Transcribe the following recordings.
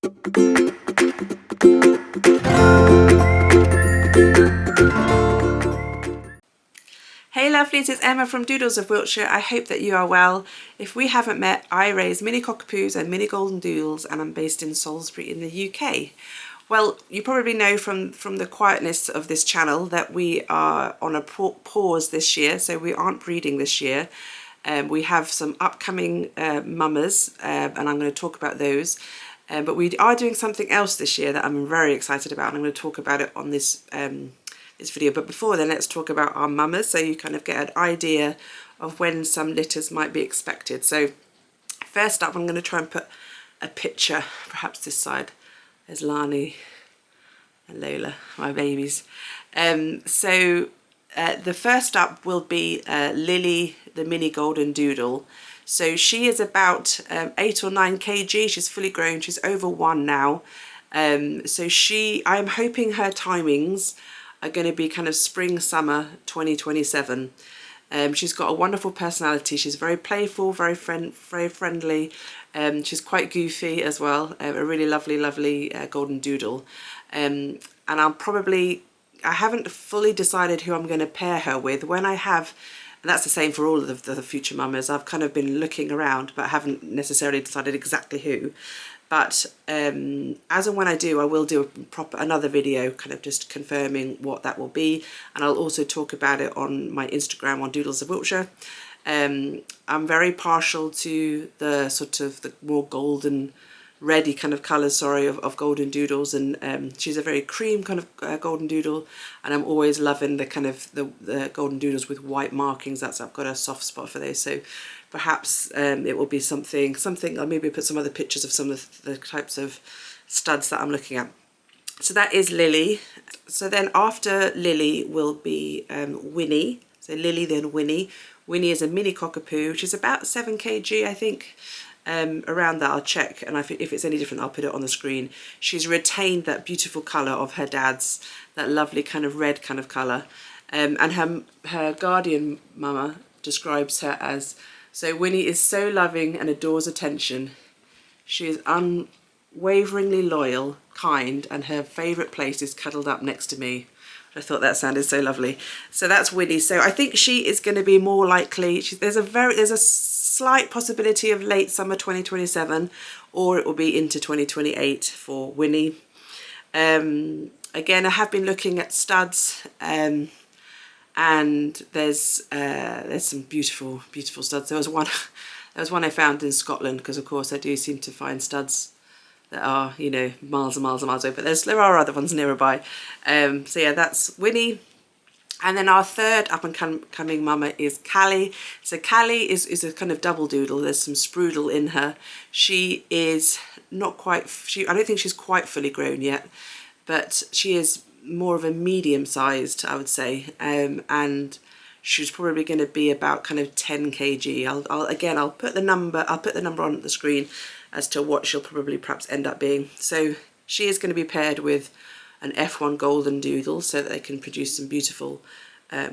Hey lovelies, it's Emma from Doodles of Wiltshire. I hope that you are well. If we haven't met, I raise mini cockapoos and mini golden doodles, and I'm based in Salisbury in the UK. Well, you probably know from the quietness of this channel that we are on a pause this year, so we aren't breeding this year. We have some upcoming mummers, and I'm going to talk about those. But we are doing something else this year that I'm very excited about, and I'm going to talk about it on this this video. But before then, let's talk about our mummers, so you kind of get an idea of when some litters might be expected. So first up, I'm going to try and put a picture, perhaps this side. There's Lani and Lola, my babies. The first up will be Lily, the mini golden doodle. So she is about 8 or 9 kg. She's fully grown. She's over 1 now. I'm hoping her timings are going to be kind of spring, summer 2027. She's got a wonderful personality. She's very playful, very friendly. She's quite goofy as well. A really lovely golden doodle. And I haven't fully decided who I'm going to pair her with. When I have, and that's the same for all of the future mummers, I've kind of been looking around but haven't necessarily decided exactly who. But as and when I do, I will do another video kind of just confirming what that will be, and I'll also talk about it on my Instagram on Doodles of Wiltshire. I'm very partial to the sort of the more golden reddy kind of colours, of golden doodles, and she's a very cream kind of golden doodle, and I'm always loving the kind of the golden doodles with white markings. I've got a soft spot for those, so perhaps it will be something. I'll maybe put some other pictures of some of the types of studs that I'm looking at. So that is Lily. So then after Lily will be Winnie. So Lily, then Winnie. Winnie is a mini cockapoo. She's about 7 kg, I think. Around that, I'll check, and if it's any different, I'll put it on the screen. She's retained that beautiful colour of her dad's, that lovely kind of red kind of colour, and her guardian mama describes her as, so Winnie is so loving and adores attention. She is unwaveringly loyal, kind, and her favourite place is cuddled up next to me. I thought that sounded so lovely. So that's Winnie. So I think she is going to be more likely. There's a slight possibility of late summer 2027, or it will be into 2028 for Winnie. Again, I have been looking at studs, and there's some beautiful studs. There was one I found in Scotland, because of course I do seem to find studs that are, you know, miles and miles and miles away, but there are other ones nearby. So yeah, that's Winnie. And then our third up and coming mama is Callie. So Callie is a kind of double doodle. There's some sprudel in her. She is not quite, I don't think she's quite fully grown yet, but she is more of a medium sized, I would say. And she's probably going to be about kind of 10 kg. I'll put the number on the screen as to what she'll probably perhaps end up being. So she is going to be paired with an F1 golden doodle, so that they can produce some beautiful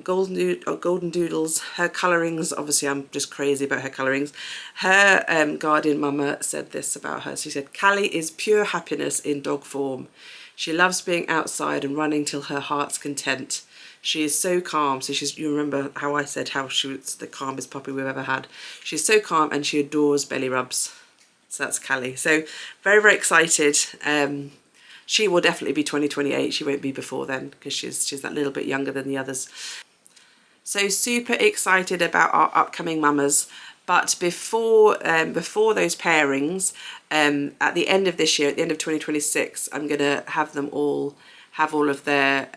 golden doodles. Her colourings, obviously I'm just crazy about her colourings. Her guardian mama said this about her. She said, Callie is pure happiness in dog form. She loves being outside and running till her heart's content. She is so calm. So you remember how I said how she was the calmest puppy we've ever had. She's so calm, and she adores belly rubs. So that's Callie. So very excited. She will definitely be 2028. She won't be before then, because she's that little bit younger than the others. So super excited about our upcoming mummers. But before those pairings, at the end of this year, at the end of 2026, I'm going to have them all have all of their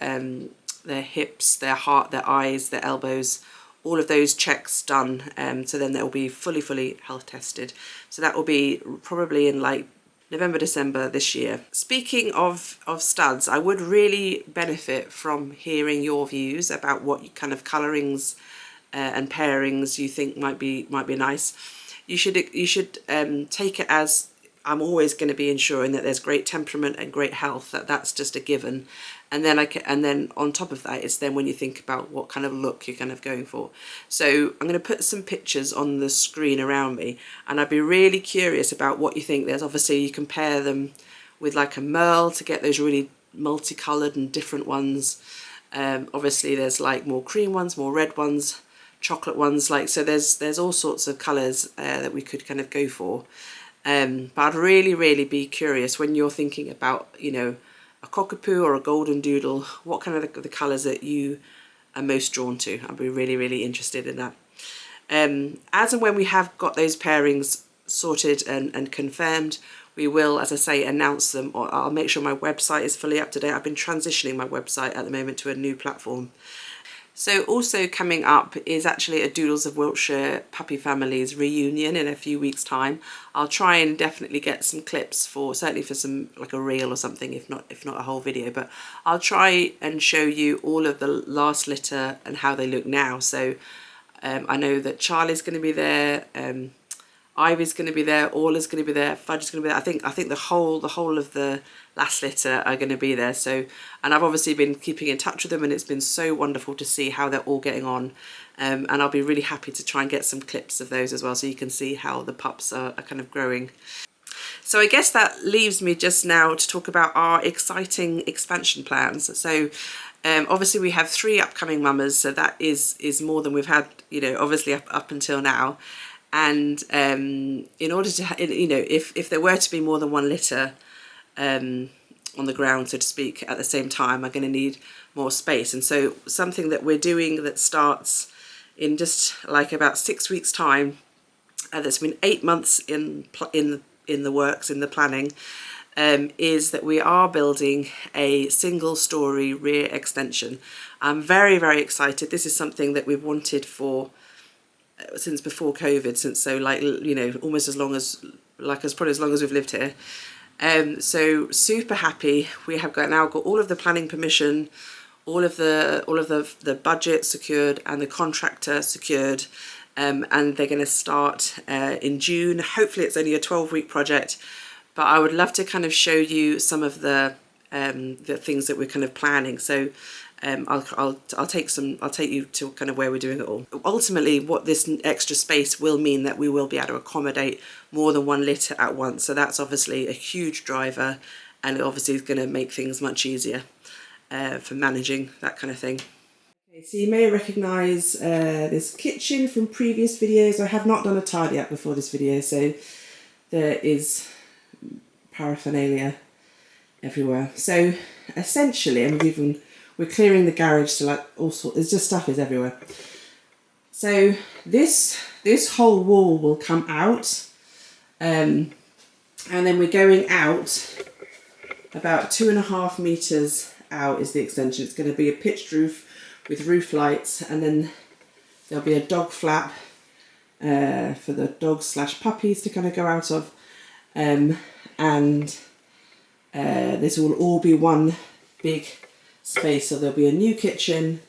hips, their heart, their eyes, their elbows, all of those checks done. So then they'll be fully health tested. So that will be probably in like November, December this year. Speaking of studs, I would really benefit from hearing your views about what kind of colourings and pairings you think might be nice. You should take it as, I'm always going to be ensuring that there's great temperament and great health. That's just a given. And then on top of that, it's then when you think about what kind of look you're kind of going for. So I'm going to put some pictures on the screen around me, and I'd be really curious about what you think. There's obviously, you compare them with like a merle to get those really multicolored and different ones. Obviously there's like more cream ones, more red ones, chocolate ones, like, so there's all sorts of colors that we could kind of go for. But I'd really be curious when you're thinking about, you know, a cockapoo or a golden doodle, what kind of the colors that you are most drawn to. I'd be really interested in that. As and when we have got those pairings sorted and confirmed, we will, as I say, announce them, or I'll make sure my website is fully up to date. I've been transitioning my website at the moment to a new platform. So also coming up is actually a Doodles of Wiltshire Puppy Families reunion in a few weeks' time. I'll try and definitely get some clips for, certainly for some, like a reel or something, if not a whole video, but I'll try and show you all of the last litter and how they look now. So I know that Charlie's going to be there, Ivy's going to be there, Orla's going to be there, Fudge is going to be there. I think the whole of the last litter are going to be there. So, and I've obviously been keeping in touch with them, and it's been so wonderful to see how they're all getting on. And I'll be really happy to try and get some clips of those as well, so you can see how the pups are kind of growing. So I guess that leaves me just now to talk about our exciting expansion plans. So obviously we have 3 upcoming mamas, so that is more than we've had, you know, obviously up until now. And in order to, you know, if there were to be more than 1 litter on the ground, so to speak, at the same time, I'm going to need more space. And so something that we're doing that starts in just like about 6 weeks time, that's been 8 months in the works, in the planning, is that we are building a single story rear extension. I'm very excited. This is something that we've wanted for since before COVID, since, so like, you know, almost as long as, like, as probably as long as we've lived here. So super happy. We have now got all of the planning permission, all of the budget secured and the contractor secured, and they're going to start in June. Hopefully it's only a 12-week project, but I would love to kind of show you some of the things that we're kind of planning. So I'll take you to kind of where we're doing it all. Ultimately, what this extra space will mean that we will be able to accommodate more than 1 litter at once. So that's obviously a huge driver, and it obviously is going to make things much easier for managing that kind of thing. Okay, so you may recognise this kitchen from previous videos. I have not done a tidy up before this video, so there is paraphernalia everywhere. So essentially, we're clearing the garage, so like all sorts, there's just stuff is everywhere. So this whole wall will come out, and then we're going out about 2.5 meters out is the extension. It's going to be a pitched roof with roof lights, and then there'll be a dog flap for the dogs / puppies to kind of go out of, and this will all be one big space. So there'll be a new kitchen.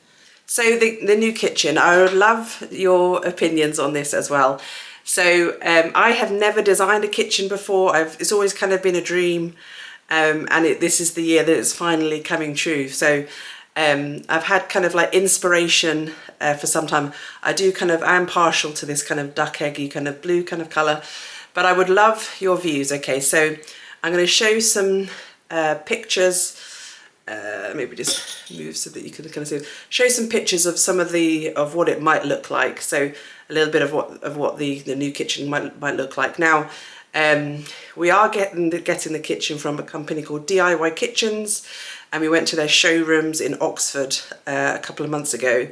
So the new kitchen, I would love your opinions on this as well. So I have never designed a kitchen before. It's always kind of been a dream, and this is the year that it's finally coming true. So I've had kind of like inspiration for some time. I am partial to this kind of duck eggy kind of blue kind of colour, but I would love your views. Okay, so I'm going to show some pictures. Maybe just move so that you can kind of see. Show some pictures of some of what it might look like. So a little bit of what the new kitchen might look like. Now, we are getting the kitchen from a company called DIY Kitchens, and we went to their showrooms in Oxford a couple of months ago,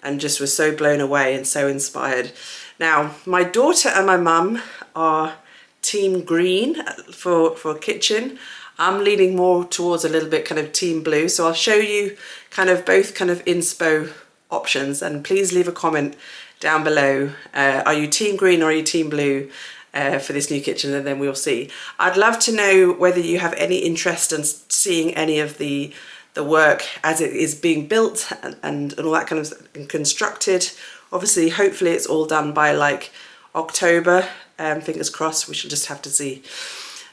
and just was so blown away and so inspired. Now, my daughter and my mum are team green for a kitchen. I'm leaning more towards a little bit kind of team blue, so I'll show you kind of both kind of inspo options, and please leave a comment down below. Are you team green or are you team blue for this new kitchen, and then we'll see. I'd love to know whether you have any interest in seeing any of the work as it is being built and all that kind of constructed. Obviously, hopefully it's all done by like October. Fingers crossed. We shall just have to see.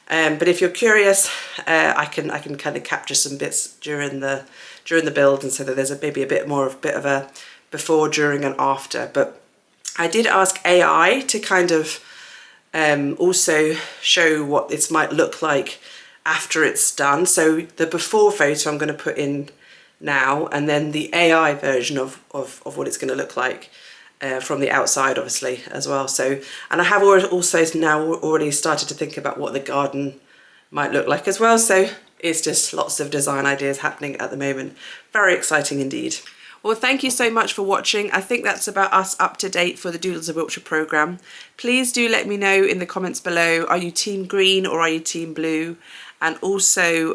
But if you're curious, I can kind of capture some bits during the build, and so that there's maybe a bit of a before, during, and after. But I did ask AI to kind of also show what this might look like after it's done. So the before photo I'm going to put in now, and then the AI version of what it's going to look like from the outside, obviously, as well. So, and I have also now already started to think about what the garden might look like as well. So it's just lots of design ideas happening at the moment. Very exciting indeed. Well, thank you so much for watching. I think that's about us up to date for the Doodles of Wiltshire programme. Please do let me know in the comments below, are you team green or are you team blue? And also,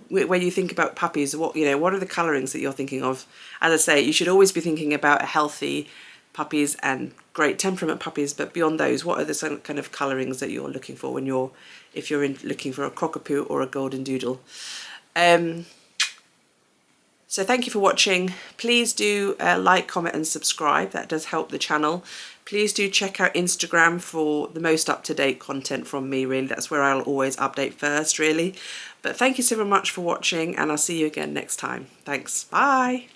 when you think about puppies, what are the colourings that you're thinking of? As I say, you should always be thinking about healthy puppies and great temperament puppies, but beyond those, what are the kind of colourings that you're looking for when if you're looking for a cockapoo or a golden doodle? So thank you for watching. Please do like, comment and subscribe. That does help the channel. Please do check out Instagram for the most up-to-date content from me, really. That's where I'll always update first, really. But thank you so much for watching, and I'll see you again next time. Thanks. Bye.